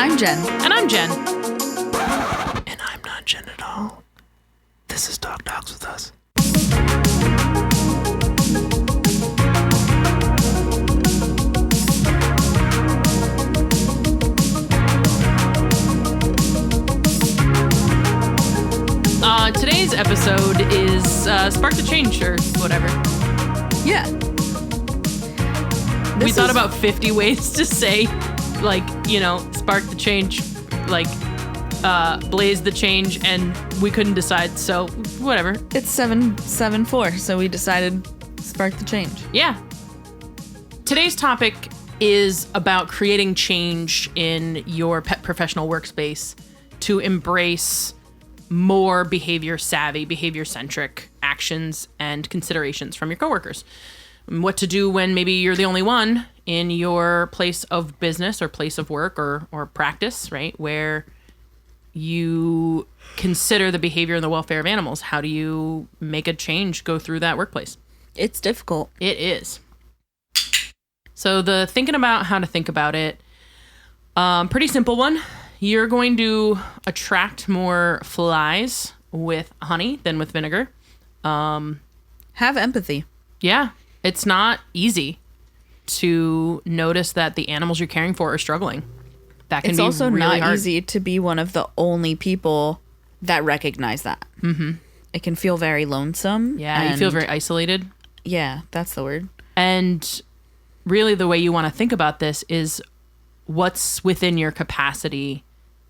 I'm Jen. And I'm Jen. And I'm not Jen at all. This is Dog Dogs with Us. Today's episode is Spark the Change or whatever. Yeah. We thought about 50 ways to say, like, you know, spark the change, like, blaze the change, and we couldn't decide, so whatever. It's 774, so we decided spark the change. Yeah. Today's topic is about creating change in your pet professional workspace to embrace more behavior savvy, behavior centric actions and considerations from your coworkers. What to do when maybe you're the only one in your place of business or place of work or practice, right? Where you consider the behavior and the welfare of animals. How do you make a change go through that workplace? It's difficult. It is. So the thinking about how to think about it, pretty simple one. You're going to attract more flies with honey than with vinegar. Have empathy. Yeah, it's not easy to notice that the animals you're caring for are struggling. That can It's be also really not hard. easy to be one of the only people that recognize that. Mm-hmm. It can feel very lonesome. Yeah, you feel very isolated. Yeah, that's the word. And really the way you want to think about this is what's within your capacity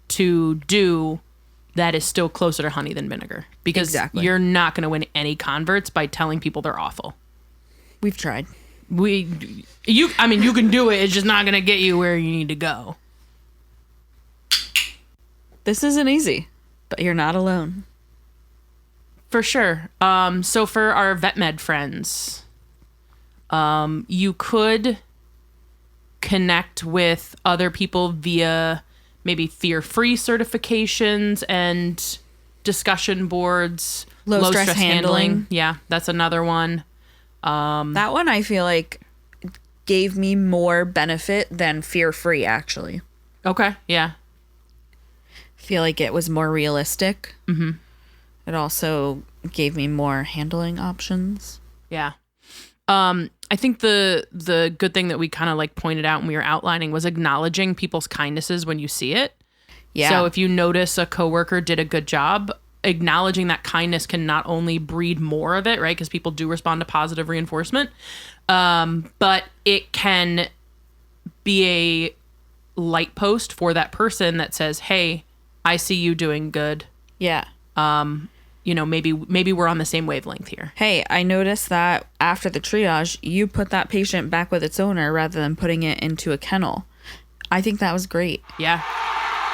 to do that is still closer to honey than vinegar. Because Exactly. You're not going to win any converts by telling people they're awful. We've tried. You can do it. It's just not going to get you where you need to go. This isn't easy, but you're not alone. For sure. So for our vet med friends, you could connect with other people via maybe fear-free certifications and discussion boards. Low stress handling. Yeah, that's another one. That one I feel like gave me more benefit than fear-free, actually. Okay, yeah. Feel like it was more realistic. Mm-hmm. It also gave me more handling options. Yeah. I think the good thing that we kind of like pointed out when we were outlining was acknowledging people's kindnesses when you see it. Yeah. So if you notice a coworker did a good job, acknowledging that kindness can not only breed more of it, right? Because people do respond to positive reinforcement, but it can be a light post for that person that says, "Hey, I see you doing good. Yeah. Maybe we're on the same wavelength here." Hey, I noticed that after the triage, you put that patient back with its owner rather than putting it into a kennel. I think that was great. Yeah.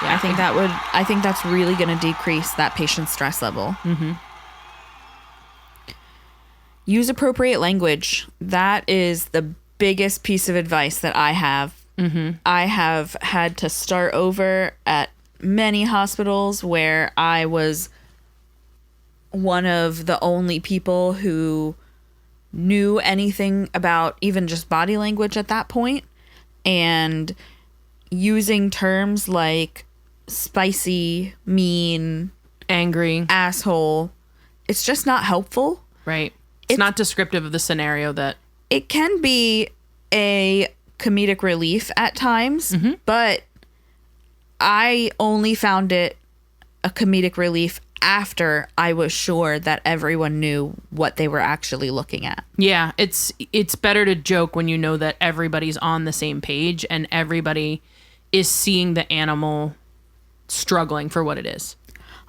I think that's really going to decrease that patient's stress level. Mm-hmm. Use appropriate language. That is the biggest piece of advice that I have. Mm-hmm. I have had to start over at many hospitals where I was one of the only people who knew anything about even just body language at that point, and using terms like spicy, mean, Angry. asshole, it's just not helpful. Right. It's not descriptive of the scenario that... It can be a comedic relief at times, Mm-hmm. but I only found it a comedic relief after I was sure that everyone knew what they were actually looking at. Yeah, it's better to joke when you know that everybody's on the same page and everybody is seeing the animal struggling for what it is.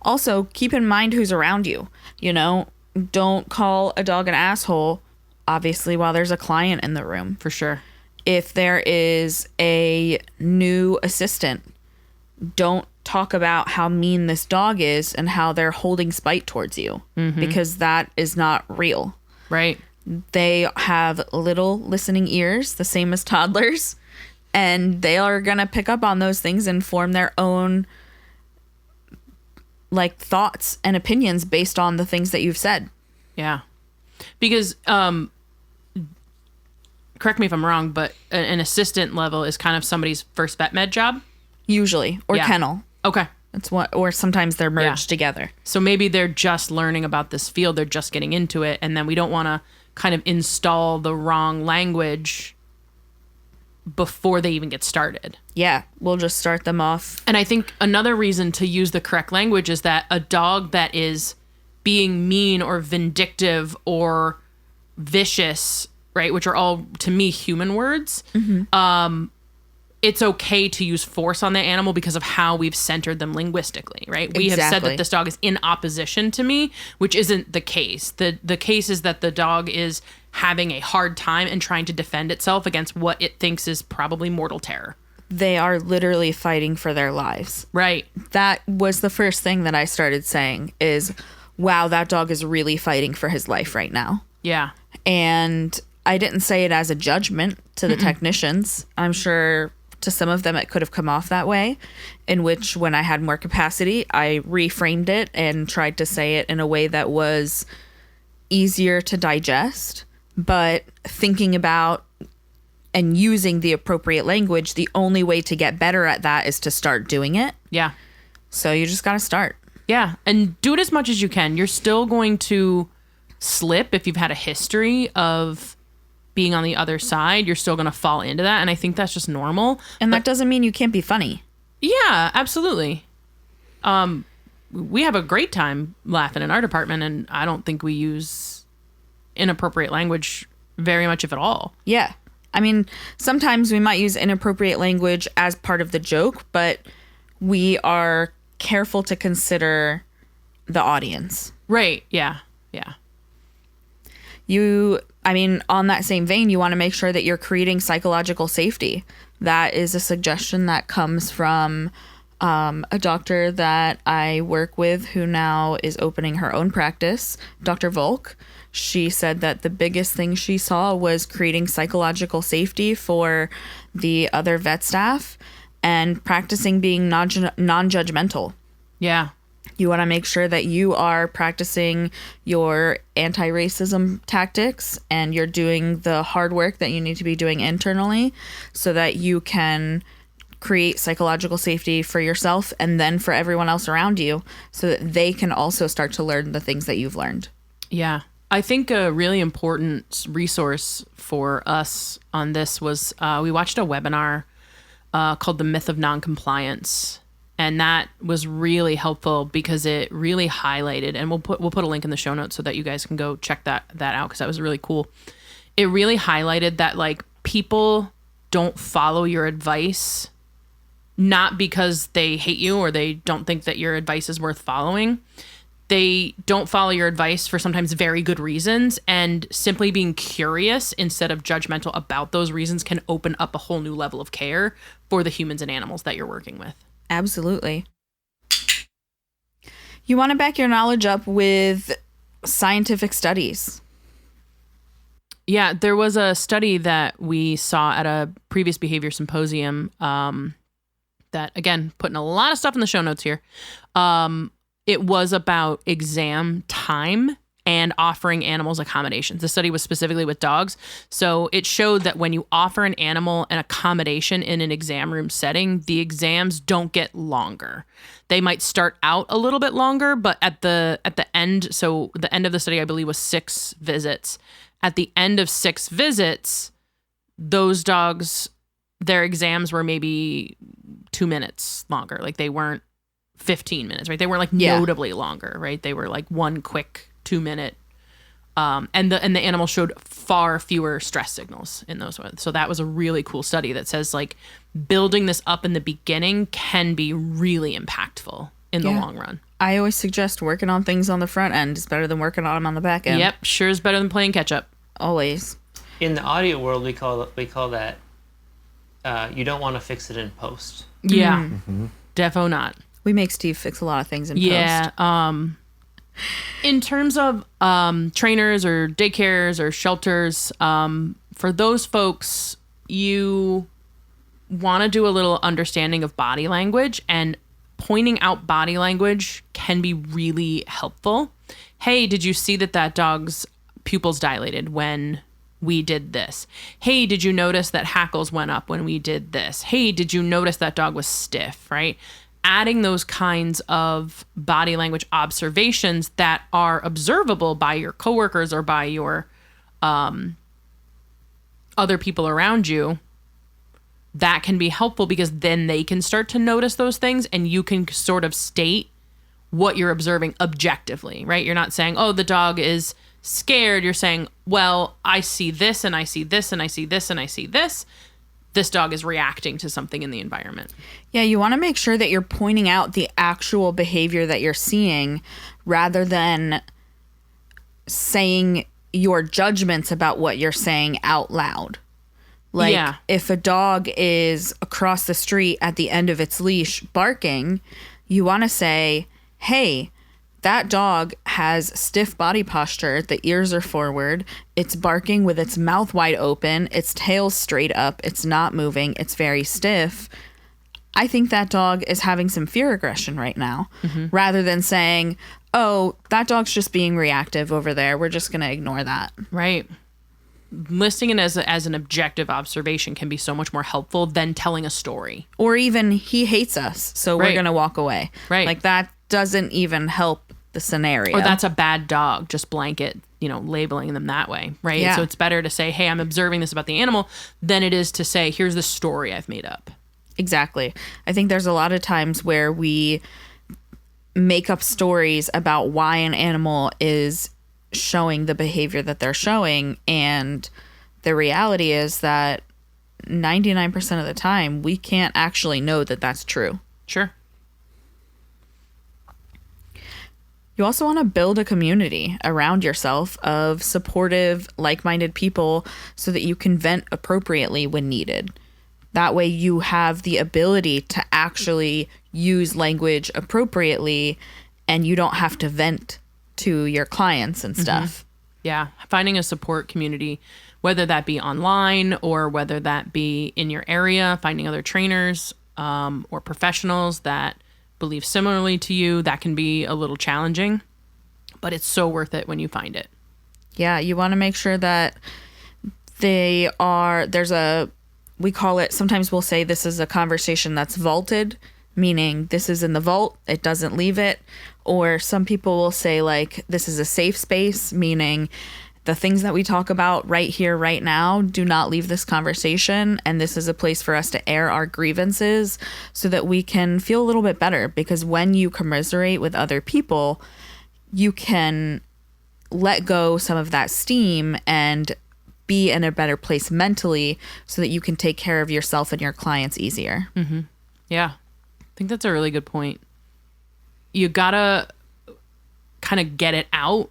Also, keep in mind who's around you. You know, don't call a dog an asshole, obviously, while there's a client in the room. For sure. If there is a new assistant, don't talk about how mean this dog is and how they're holding spite towards you, because that is not real. Right. They have little listening ears, the same as toddlers, and they are going to pick up on those things and form their own like thoughts and opinions based on the things that you've said. Yeah. Because, correct me if I'm wrong, but an assistant level is kind of somebody's first vet med job. usually, or Yeah. kennel. Okay. That's what, or sometimes they're merged together. So maybe they're just learning about this field. They're just getting into it. And then we don't want to kind of install the wrong language before they even get started. Yeah, we'll just start them off. And I think another reason to use the correct language is that a dog that is being mean or vindictive or vicious, right, which are all, to me, human words, it's okay to use force on the animal because of how we've centered them linguistically, right? We have said that this dog is in opposition to me, which isn't the case. The case is that the dog is having a hard time and trying to defend itself against what it thinks is probably mortal terror. They are literally fighting for their lives. Right. That was the first thing that I started saying is, wow, that dog is really fighting for his life right now. Yeah. And I didn't say it as a judgment to the technicians. I'm sure to some of them it could have come off that way, in which when I had more capacity, I reframed it and tried to say it in a way that was easier to digest. But thinking about and using the appropriate language, the only way to get better at that is to start doing it. Yeah. So you just got to start. Yeah. And do it as much as you can. You're still going to slip if you've had a history of being on the other side. You're still going to fall into that. And I think that's just normal. And that doesn't mean you can't be funny. Yeah, absolutely. We have a great time laughing in our department, and I don't think we use inappropriate language very much, if at all. Yeah. I mean, sometimes we might use inappropriate language as part of the joke, but we are careful to consider the audience. Right. Yeah. Yeah. On that same vein, you want to make sure that you're creating psychological safety. That is a suggestion that comes from a doctor that I work with who now is opening her own practice, Dr. Volk. She said that the biggest thing she saw was creating psychological safety for the other vet staff and practicing being non-judgmental. Yeah. You want to make sure that you are practicing your anti-racism tactics and you're doing the hard work that you need to be doing internally so that you can create psychological safety for yourself and then for everyone else around you so that they can also start to learn the things that you've learned. Yeah. I think a really important resource for us on this was we watched a webinar called The Myth of Noncompliance. And that was really helpful because it really highlighted, and we'll put a link in the show notes so that you guys can go check that out because that was really cool. It really highlighted that like people don't follow your advice not because they hate you or they don't think that your advice is worth following. They don't follow your advice for sometimes very good reasons, and simply being curious instead of judgmental about those reasons can open up a whole new level of care for the humans and animals that you're working with. Absolutely. You want to back your knowledge up with scientific studies. Yeah, there was a study that we saw at a previous behavior symposium that, again, putting a lot of stuff in the show notes here. It was about exam time and offering animals accommodations. The study was specifically with dogs. So it showed that when you offer an animal an accommodation in an exam room setting, the exams don't get longer. They might start out a little bit longer, but at the end, so the end of the study, I believe, was 6 visits. At the end of 6 visits, those dogs, their exams were maybe 2 minutes longer. Like they weren't 15 minutes, right? They weren't like notably longer, right? They were like one quick 2-minute, and the animal showed far fewer stress signals in those ones. So that was a really cool study that says like building this up in the beginning can be really impactful in the long run. I always suggest working on things on the front end is better than working on them on the back end. Yep, sure is better than playing catch up. Always. In the audio world, we call that you don't want to fix it in post. Yeah, defo not. We make Steve fix a lot of things in post. Yeah. In terms of trainers or daycares or shelters, for those folks, you want to do a little understanding of body language, and pointing out body language can be really helpful. Hey, did you see that dog's pupils dilated when we did this? Hey, did you notice that hackles went up when we did this? Hey, did you notice that dog was stiff, right? Adding those kinds of body language observations that are observable by your coworkers or by your other people around you, that can be helpful because then they can start to notice those things and you can sort of state what you're observing objectively, right? You're not saying, oh, the dog is scared. You're saying, well, I see this and I see this and I see this and I see this. This dog is reacting to something in the environment. Yeah, you want to make sure that you're pointing out the actual behavior that you're seeing rather than saying your judgments about what you're saying out loud. Like, if a dog is across the street at the end of its leash barking, you want to say, hey, that dog has stiff body posture. The ears are forward. It's barking with its mouth wide open. Its tail's straight up. It's not moving. It's very stiff. I think that dog is having some fear aggression right now, rather than saying, oh, that dog's just being reactive over there. We're just going to ignore that. Right. Listing it as an objective observation can be so much more helpful than telling a story. Or even, he hates us, so we're going to walk away. Right. Like, that doesn't even help the scenario. Or that's a bad dog, just blanket, labeling them that way, right? Yeah. So it's better to say, hey, I'm observing this about the animal than it is to say, here's the story I've made up. Exactly. I think there's a lot of times where we make up stories about why an animal is showing the behavior that they're showing, and the reality is that 99% of the time we can't actually know that that's true. Sure. You also want to build a community around yourself of supportive, like-minded people so that you can vent appropriately when needed. That way you have the ability to actually use language appropriately and you don't have to vent to your clients and stuff. Yeah. Finding a support community, whether that be online or whether that be in your area, finding other trainers or professionals that believe similarly to you, that can be a little challenging, but it's so worth it when you find it. Yeah, you want to make sure that we call it, sometimes we'll say this is a conversation that's vaulted, meaning this is in the vault, it doesn't leave it. Or some people will say, like, this is a safe space, meaning the things that we talk about right here, right now, do not leave this conversation. And this is a place for us to air our grievances so that we can feel a little bit better. Because when you commiserate with other people, you can let go some of that steam and be in a better place mentally so that you can take care of yourself and your clients easier. Mm-hmm. Yeah. I think that's a really good point. You gotta kind of get it out,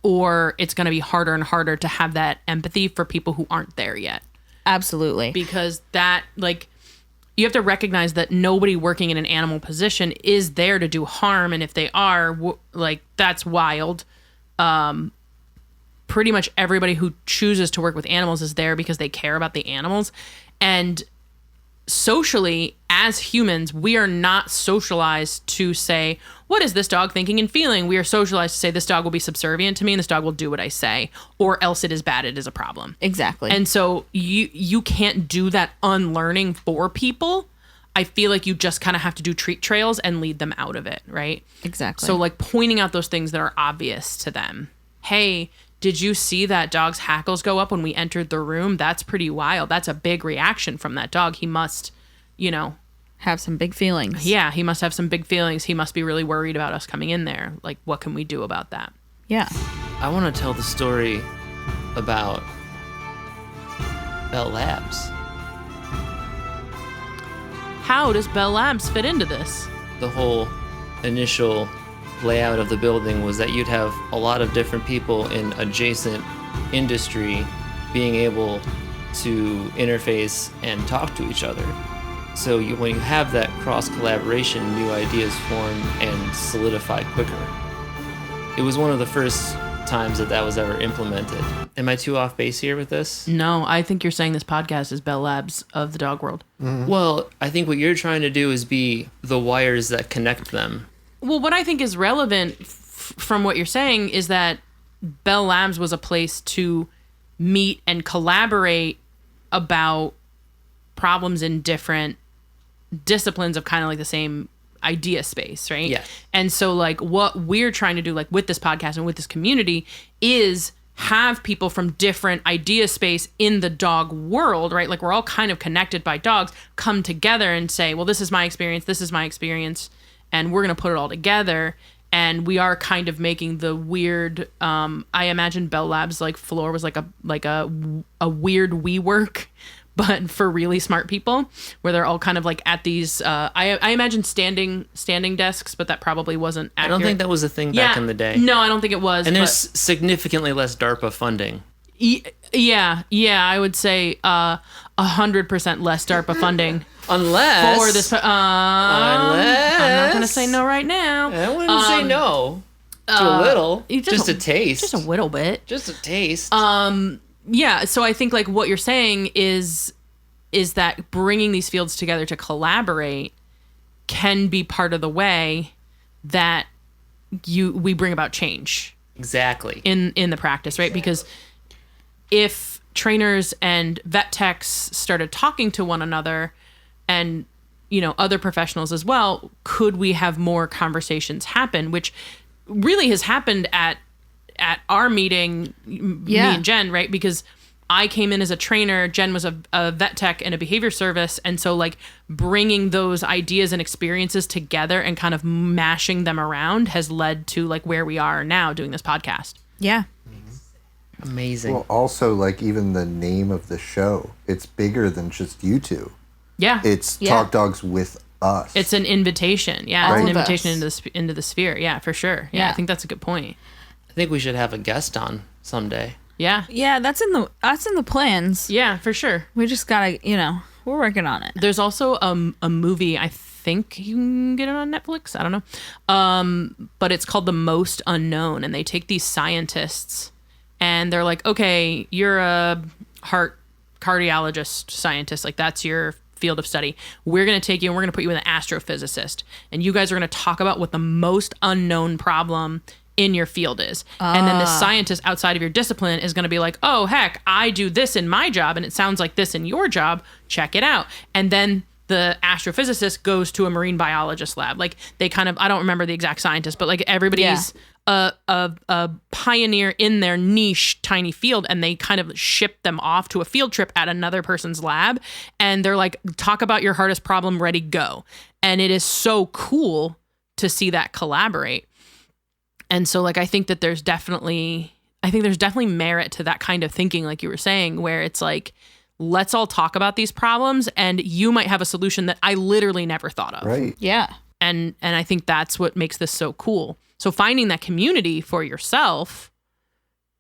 or it's going to be harder and harder to have that empathy for people who aren't there yet. Absolutely. Because that, like, you have to recognize that nobody working in an animal position is there to do harm. And if they are, that's wild. Pretty much everybody who chooses to work with animals is there because they care about the animals. And socially, as humans, we are not socialized to say, what is this dog thinking and feeling? We are socialized to say, this dog will be subservient to me and this dog will do what I say, or else it is bad, it is a problem. Exactly. And so you can't do that unlearning for people. I feel like you just kind of have to do treat trails and lead them out of it, right? Exactly. So, like, pointing out those things that are obvious to them. Hey, did you see that dog's hackles go up when we entered the room? That's pretty wild. That's a big reaction from that dog. He must, have some big feelings. Yeah, he must have some big feelings. He must be really worried about us coming in there. Like, what can we do about that? Yeah. I want to tell the story about Bell Labs. How does Bell Labs fit into this? The whole initial layout of the building was that you'd have a lot of different people in adjacent industry being able to interface and talk to each other. So when you have that cross collaboration, new ideas form and solidify quicker. It was one of the first times that was ever implemented. Am I too off base here with this? No, I think you're saying this podcast is Bell Labs of the dog world. Mm-hmm. Well, I think what you're trying to do is be the wires that connect them. Well, what I think is relevant from what you're saying is that Bell Labs was a place to meet and collaborate about problems in different disciplines of kind of like the same idea space, right? Yeah. And so like what we're trying to do like with this podcast and with this community is have people from different idea space in the dog world, right? Like we're all kind of connected by dogs, come together and say, well, this is my experience, and we're going to put it all together. And we are kind of making the weird, I imagine Bell Labs like floor was like a weird WeWork, but for really smart people, where they're all kind of like at these, I imagine standing desks, but that probably wasn't accurate. I don't think that was a thing back in the day. No, I don't think it was. And there's significantly less DARPA funding. Yeah, I would say 100% less DARPA funding. Unless for this, I'm not gonna say no right now. I wouldn't say no to a little, just a taste, just a little bit, just a taste. Yeah. So I think like what you're saying is that bringing these fields together to collaborate can be part of the way that we bring about change. Exactly. In the practice, right? Because if trainers and vet techs started talking to one another, and other professionals as well, could we have more conversations happen, which really has happened at our meeting, me and Jen, right? Because I came in as a trainer, Jen was a vet tech and a behavior service, and so like bringing those ideas and experiences together and kind of mashing them around has led to like where we are now doing this podcast. Yeah. Amazing. Well, also, like, even the name of the show, it's bigger than just you two. Yeah. It's Talk Dogs with us. It's an invitation. Yeah, All it's an of invitation us. into the sphere. Yeah, for sure. Yeah, I think that's a good point. I think we should have a guest on someday. Yeah. Yeah, that's in the plans. Yeah, for sure. We just gotta, we're working on it. There's also a movie, I think you can get it on Netflix. I don't know. But it's called The Most Unknown, and they take these scientists and they're like, okay, you're a heart cardiologist scientist. Like that's your field of study. We're going to take you and we're going to put you with an astrophysicist. And you guys are going to talk about what the most unknown problem in your field is. And then the scientist outside of your discipline is going to be like, oh, heck, I do this in my job and it sounds like this in your job. Check it out. And then the astrophysicist goes to a marine biologist lab. Like they kind of, I don't remember the exact scientist, but like everybody's a pioneer in their niche tiny field, and they kind of ship them off to a field trip at another person's lab. And they're like, talk about your hardest problem, ready, go. And it is so cool to see that collaborate. And so like, I think there's definitely merit to that kind of thinking, like you were saying, where it's like, let's all talk about these problems and you might have a solution that I literally never thought of. Right. Yeah. And I think that's what makes this so cool. So finding that community for yourself,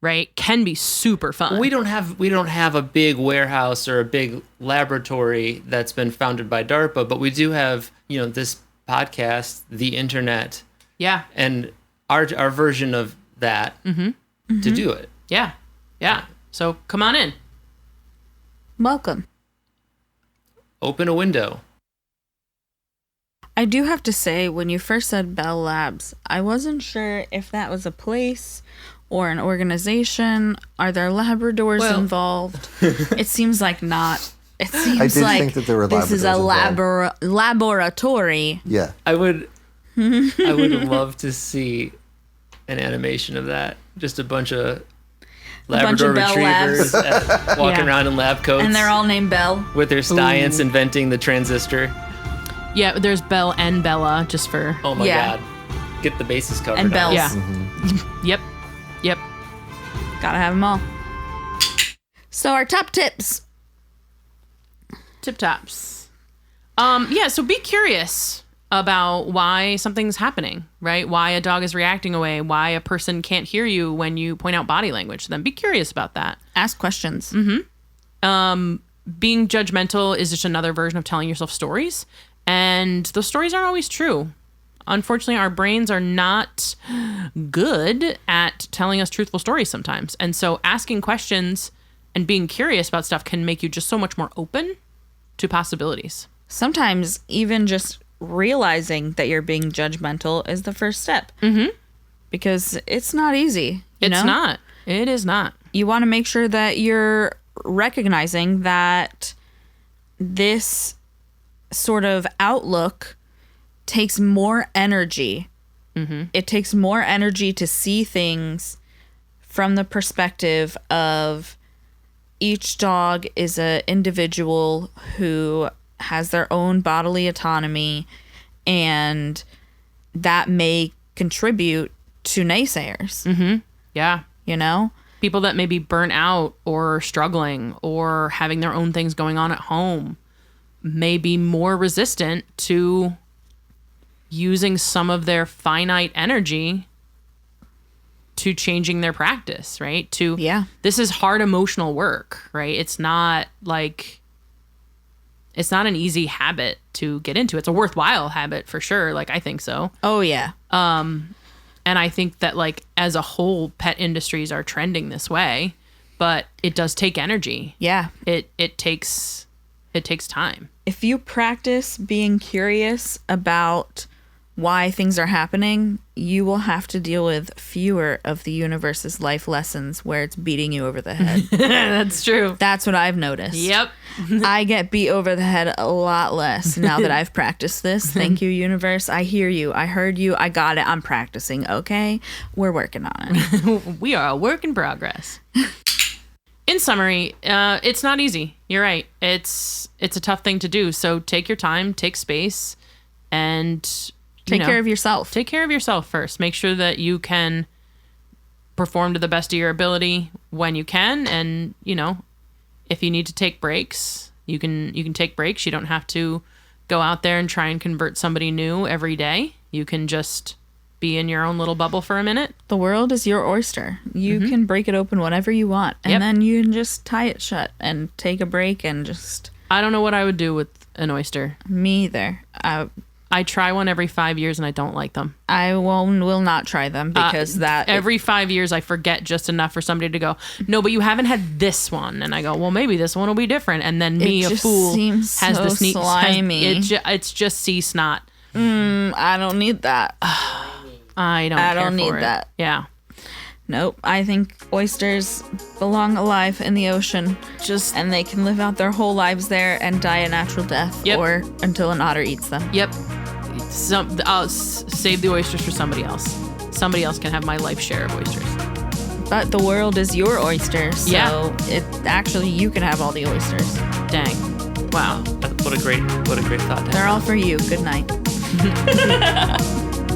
right, can be super fun. We don't have a big warehouse or a big laboratory that's been founded by DARPA, but we do have, this podcast, the internet. Yeah. And our version of that to do it. Yeah. Yeah. So come on in. Welcome. Open a window. I do have to say, when you first said Bell Labs, I wasn't sure if that was a place or an organization. Are there Labradors involved? It seems like not. It seems like think that there were this is a laboratory. Yeah. I would love to see an animation of that. Just a bunch of Labrador Bell retrievers walking around in lab coats. And they're all named Bell. With their science inventing the transistor. Yeah, there's Belle and Bella, just for... Oh my God. Get the bases covered. And bells. Yeah. Yep. Gotta have them all. So our top tips. Tip tops. So be curious about why something's happening, right? Why a dog is reacting away, why a person can't hear you when you point out body language. Then be curious about that. Ask questions. Being judgmental is just another version of telling yourself stories. And those stories aren't always true. Unfortunately, our brains are not good at telling us truthful stories sometimes. And so asking questions and being curious about stuff can make you just so much more open to possibilities. Sometimes even just realizing that you're being judgmental is the first step. Because it's not easy. It's not. It is not. you want to make sure that you're recognizing that this sort of outlook takes more energy. It takes more energy to see things from the perspective of each dog is an individual who has their own bodily autonomy, and that may contribute to naysayers. Yeah. You know? People that may be burnt out or struggling or having their own things going on at home may be more resistant to using some of their finite energy to changing their practice, right? This is hard emotional work, right? It's not an easy habit to get into. It's a worthwhile habit for sure. Like, I think so. Oh, yeah. And I think that, like, as a whole, pet industries are trending this way, but it does take energy. Yeah. It takes time. If you practice being curious about why things are happening, you will have to deal with fewer of the universe's life lessons where it's beating you over the head. That's true. That's what I've noticed. Yep. I get beat over the head a lot less now that I've practiced this. Thank you, universe. I hear you. I heard you. I got it. I'm practicing. Okay? We're working on it. We are a work in progress. In summary, it's not easy. You're right. It's a tough thing to do. So take your time, take space, and take care of yourself. Take care of yourself first. Make sure that you can perform to the best of your ability when you can. And, if you need to take breaks, you can take breaks. You don't have to go out there and try and convert somebody new every day. You can just be in your own little bubble for a minute. The world is your oyster. You can break it open whenever you want. And then you can just tie it shut and take a break and just... I don't know what I would do with an oyster. Me either. I try one every 5 years and I don't like them. I will not try them because every 5 years I forget just enough for somebody to go, no, but you haven't had this one. And I go, well, maybe this one will be different. And then me, a fool, has this neat slimy. It's just sea snot. I don't need that. I don't need that. Yeah. Nope. I think oysters belong alive in the ocean. And they can live out their whole lives there and die a natural death or until an otter eats them. Yep. I'll save the oysters for somebody else. Somebody else can have my life share of oysters. But the world is your oyster, so you can have all the oysters. Dang. Wow. What a great thought. They're all for you. Good night.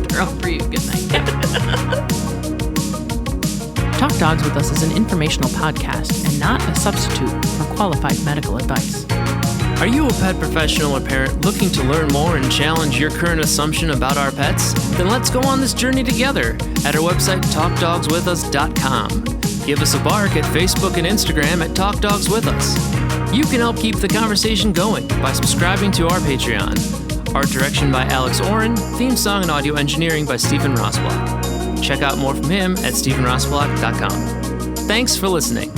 They're all for you. Good night. Yep. Talk Dogs With Us is an informational podcast and not a substitute for qualified medical advice. Are you a pet professional or parent looking to learn more and challenge your current assumption about our pets? Then let's go on this journey together at our website, talkdogswithus.com. Give us a bark at Facebook and Instagram at Talk Dogs With Us. You can help keep the conversation going by subscribing to our Patreon. Art direction by Alex Oren, theme song and audio engineering by Stephen Rossblock. Check out more from him at stephenrossblock.com. Thanks for listening.